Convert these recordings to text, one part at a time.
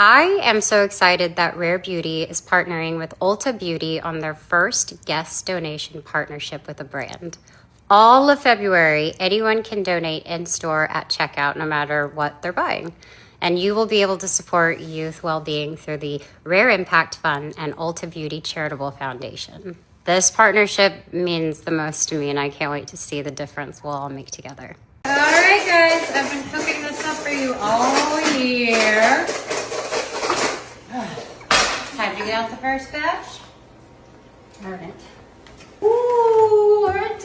I am so excited that Rare Beauty is partnering with Ulta Beauty on their first guest donation partnership with a brand. All of February, anyone can donate in store at checkout no matter what they're buying. And you will be able to support youth well-being through the Rare Impact Fund and Ulta Beauty Charitable Foundation. This partnership means the most to me, and I can't wait to see the difference we'll all make together. All right, guys, I've been cooking this up for you all year. Time to get out the first batch. All right. Ooh, we're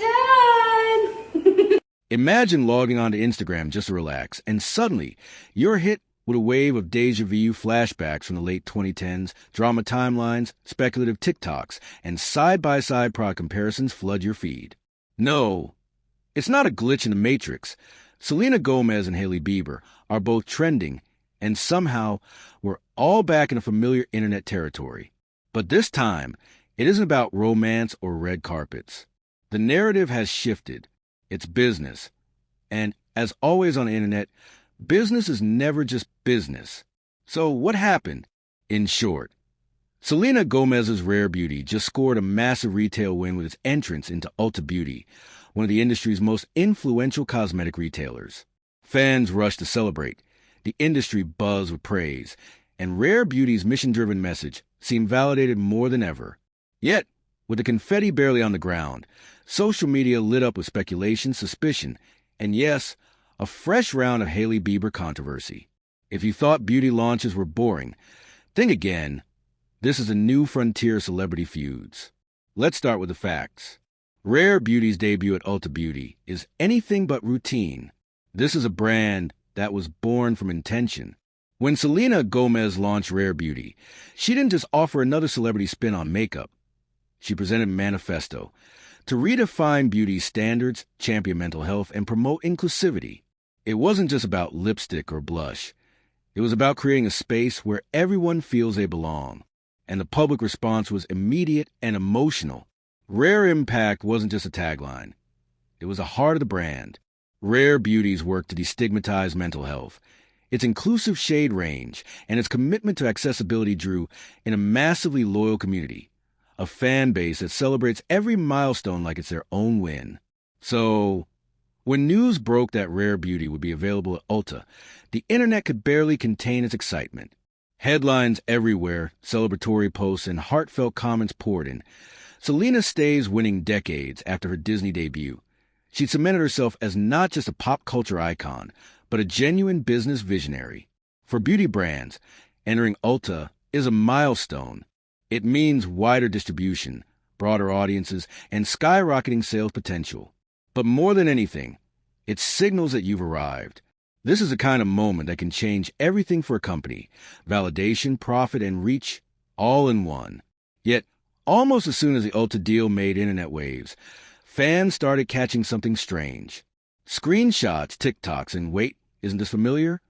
done. Imagine logging onto Instagram just to relax, and suddenly you're hit with a wave of deja vu flashbacks from the late 2010s, drama timelines, speculative TikToks, and side-by-side product comparisons flood your feed. No, it's not a glitch in the Matrix. Selena Gomez and Hailey Bieber are both trending, and somehow we're all back in a familiar internet territory. But this time, it isn't about romance or red carpets. The narrative has shifted. It's business. And as always on the internet, business is never just business. So what happened? In short, Selena Gomez's Rare Beauty just scored a massive retail win with its entrance into Ulta Beauty, one of the industry's most influential cosmetic retailers. Fans rushed to celebrate. The industry buzzed with praise, and Rare Beauty's mission-driven message seemed validated more than ever. Yet, with the confetti barely on the ground, social media lit up with speculation, suspicion, and yes, a fresh round of Hailey Bieber controversy. If you thought beauty launches were boring, think again. This is a new frontier of celebrity feuds. Let's start with the facts. Rare Beauty's debut at Ulta Beauty is anything but routine. This is a brand that was born from intention. When Selena Gomez launched Rare Beauty, she didn't just offer another celebrity spin on makeup. She presented a manifesto to redefine beauty standards, champion mental health, and promote inclusivity. It wasn't just about lipstick or blush. It was about creating a space where everyone feels they belong. And the public response was immediate and emotional. Rare Impact wasn't just a tagline. It was the heart of the brand. Rare Beauty's work to destigmatize mental health, its inclusive shade range, and its commitment to accessibility drew in a massively loyal community, a fan base that celebrates every milestone like it's their own win. So, when news broke that Rare Beauty would be available at Ulta, the internet could barely contain its excitement. Headlines everywhere, celebratory posts, and heartfelt comments poured in. Selena stays winning decades after her Disney debut. She cemented herself as not just a pop culture icon, but a genuine business visionary. For beauty brands, entering Ulta is a milestone. It means wider distribution, broader audiences, and skyrocketing sales potential. But more than anything, it signals that you've arrived. This is the kind of moment that can change everything for a company: validation, profit, and reach, all in one. Yet, almost as soon as the Ulta deal made internet waves, fans started catching something strange. Screenshots, TikToks, and wait, isn't this familiar?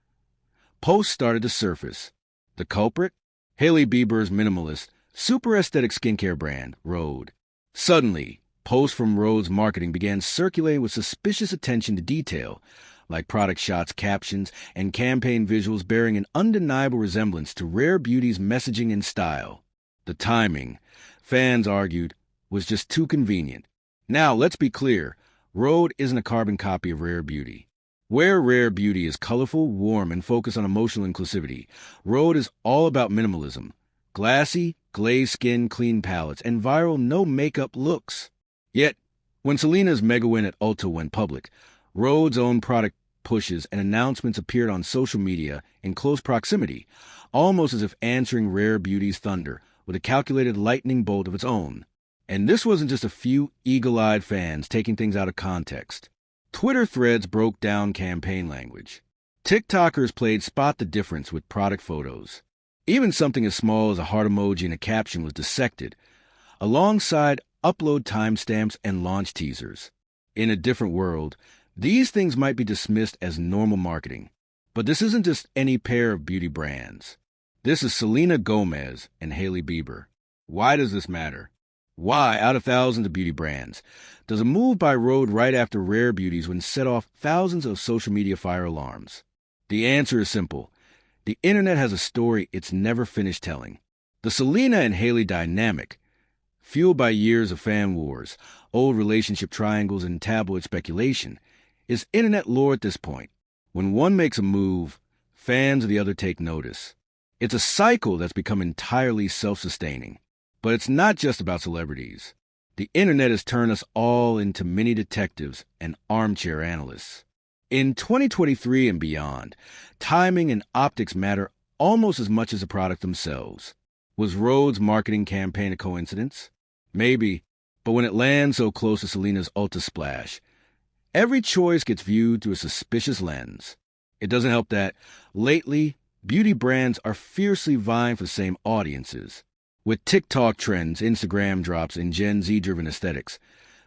Posts started to surface. The culprit? Hailey Bieber's minimalist, super aesthetic skincare brand, Rhode. Suddenly, posts from Rhode's marketing began circulating with suspicious attention to detail, like product shots, captions, and campaign visuals bearing an undeniable resemblance to Rare Beauty's messaging and style. The timing, fans argued, was just too convenient. Now, let's be clear, Rhode isn't a carbon copy of Rare Beauty. Where Rare Beauty is colorful, warm, and focused on emotional inclusivity, Rhode is all about minimalism. Glassy, glazed skin, clean palettes, and viral no-makeup looks. Yet, when Selena's mega win at Ulta went public, Rhode's own product pushes and announcements appeared on social media in close proximity, almost as if answering Rare Beauty's thunder with a calculated lightning bolt of its own. And this wasn't just a few eagle-eyed fans taking things out of context. Twitter threads broke down campaign language. TikTokers played spot the difference with product photos. Even something as small as a heart emoji and a caption was dissected, alongside upload timestamps and launch teasers. In a different world, these things might be dismissed as normal marketing. But this isn't just any pair of beauty brands. This is Selena Gomez and Hailey Bieber. Why does this matter? Why, out of thousands of beauty brands, does a move by Rhode right after Rare Beauty's would set off thousands of social media fire alarms? The answer is simple. The internet has a story it's never finished telling. The Selena and Hailey dynamic, fueled by years of fan wars, old relationship triangles, and tabloid speculation, is internet lore at this point. When one makes a move, fans of the other take notice. It's a cycle that's become entirely self-sustaining. But it's not just about celebrities. The internet has turned us all into mini detectives and armchair analysts. In 2023 and beyond, timing and optics matter almost as much as the product themselves. Was Rhode's marketing campaign a coincidence? Maybe, but when it lands so close to Selena's Ulta splash, every choice gets viewed through a suspicious lens. It doesn't help that, lately, beauty brands are fiercely vying for the same audiences. With TikTok trends, Instagram drops, and Gen Z-driven aesthetics,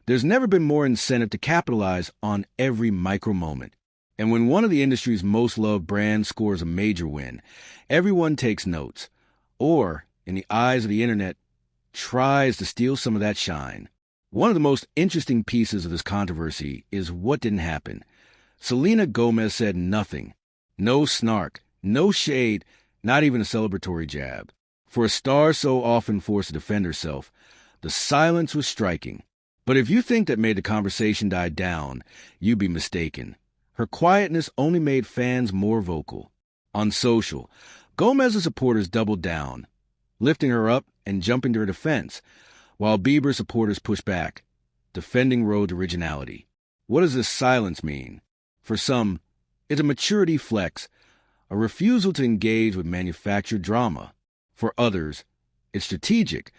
there's never been more incentive to capitalize on every micro moment. And when one of the industry's most loved brands scores a major win, everyone takes notes, or, in the eyes of the internet, tries to steal some of that shine. One of the most interesting pieces of this controversy is what didn't happen. Selena Gomez said nothing. No snark, no shade, not even a celebratory jab. For a star so often forced to defend herself, the silence was striking. But if you think that made the conversation die down, you'd be mistaken. Her quietness only made fans more vocal. On social, Gomez's supporters doubled down, lifting her up and jumping to her defense, while Bieber supporters pushed back, defending Rhode's originality. What does this silence mean? For some, it's a maturity flex, a refusal to engage with manufactured drama. For others, it's strategic,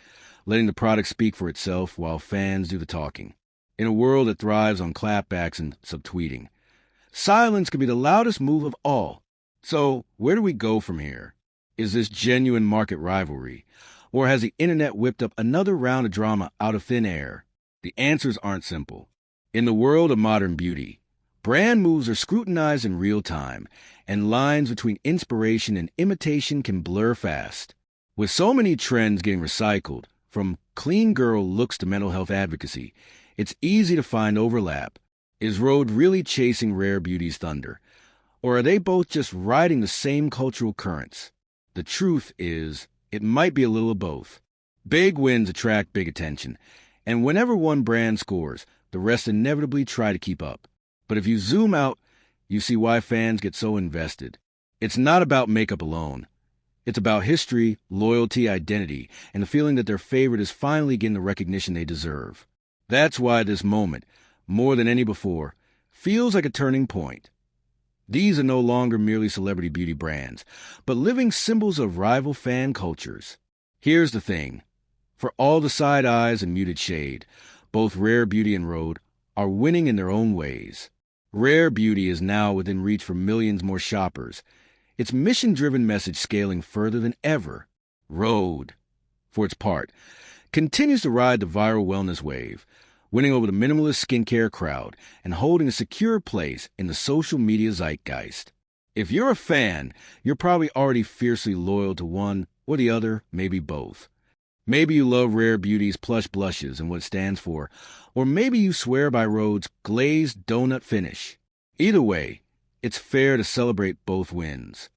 letting the product speak for itself while fans do the talking. In a world that thrives on clapbacks and subtweeting, silence can be the loudest move of all. So, where do we go from here? Is this genuine market rivalry? Or has the internet whipped up another round of drama out of thin air? The answers aren't simple. In the world of modern beauty, brand moves are scrutinized in real time, and lines between inspiration and imitation can blur fast. With so many trends getting recycled, from clean girl looks to mental health advocacy, it's easy to find overlap. Is Rhode really chasing rare beauty's thunder? Or are they both just riding the same cultural currents? The truth is, it might be a little of both. Big wins attract big attention, and whenever one brand scores, the rest inevitably try to keep up. But if you zoom out, you see why fans get so invested. It's not about makeup alone. It's about history, loyalty, identity, and the feeling that their favorite is finally getting the recognition they deserve. That's why this moment, more than any before, feels like a turning point. These are no longer merely celebrity beauty brands, but living symbols of rival fan cultures. Here's the thing. For all the side eyes and muted shade, both Rare Beauty and Rhode are winning in their own ways. Rare Beauty is now within reach for millions more shoppers, its mission-driven message scaling further than ever. Rhode, for its part, continues to ride the viral wellness wave, winning over the minimalist skincare crowd and holding a secure place in the social media zeitgeist. If you're a fan, you're probably already fiercely loyal to one or the other, maybe both. Maybe you love Rare Beauty's plush blushes and what it stands for, or maybe you swear by Rhode's glazed donut finish. Either way, it's fair to celebrate both wins.